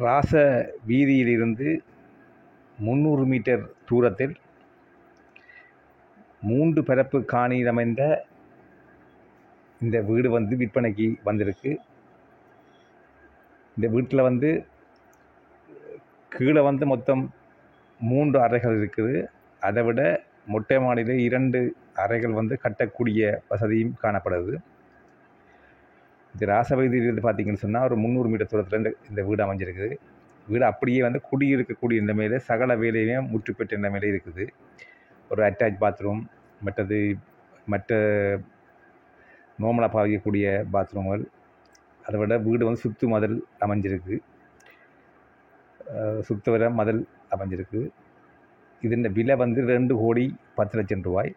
ராச வீதியிலிருந்து 300 metre தூரத்தில் 3 பரப்பு காணியில் அமைந்த இந்த வீடு விற்பனைக்கு வந்திருக்கு. இந்த வீட்டில் கீழே மொத்தம் 3 அறைகள் இருக்குது. அதை விட மொட்டை மாடியில் 2 அறைகள் கட்டக்கூடிய வசதியும் காணப்படுது. இந்த ராசவீதியிலிருந்து பார்த்தீங்கன்னு சொன்னால் ஒரு 300 மீட்டர் தூரத்தில் இந்த வீடு அமைஞ்சிருக்குது. வீடு அப்படியே குடியிருக்கக்கூடிய நிலைமையில் சகல வேலையும் முற்று பெற்ற நிலைமையில் இருக்குது. ஒரு அட்டாச் பாத்ரூம், மற்ற நோமலாக பாவிக்கக்கூடிய பாத்ரூம்கள், அதை விட வீடு சுற்று மதில் அமைஞ்சிருக்கு. சுத்தவர மதில் அமைஞ்சிருக்கு. இதன் விலை 2,10,00,000 ரூபாய்.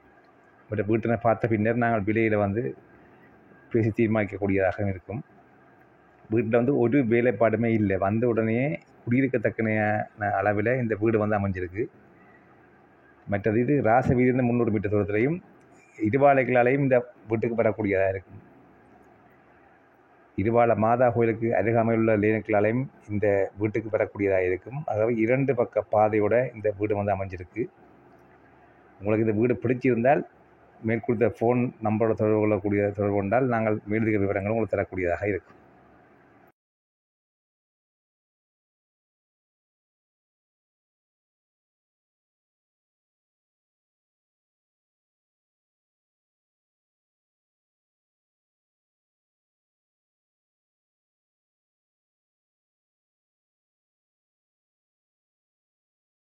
பட் வீட்டினை பார்த்த பின்னர் நாங்கள் விலையில் பேசி தீர்மானிக்கக்கூடியதாக இருக்கும். வீட்டில் ஒரு வேலைப்பாடுமே இல்லை. வந்த உடனே குடியிருக்கத்தக்க அளவில் இந்த வீடு அமைஞ்சிருக்கு. மற்றது இது ராச வீதியிலிருந்து 300 மீட்டர் தூரத்திலையும் இருவாளைகளாலையும் இந்த வீட்டுக்கு வரக்கூடியதாக இருக்கும். இருவாள மாதா கோயிலுக்கு அருகாமையில் உள்ள லேனுக்களாலையும் இந்த வீட்டுக்கு வரக்கூடியதாக இருக்கும். ஆகவே 2 பக்க பாதையோட இந்த வீடு அமைஞ்சிருக்கு. உங்களுக்கு இந்த வீடு பிடிச்சிருந்தால் மேற்கொடுத்த ஃபோன் நம்பரோட தொடர்பு கொண்டால் நாங்கள் மேலதிக விவரங்களும் உங்களுக்கு தரக்கூடியதாக இருக்கும்.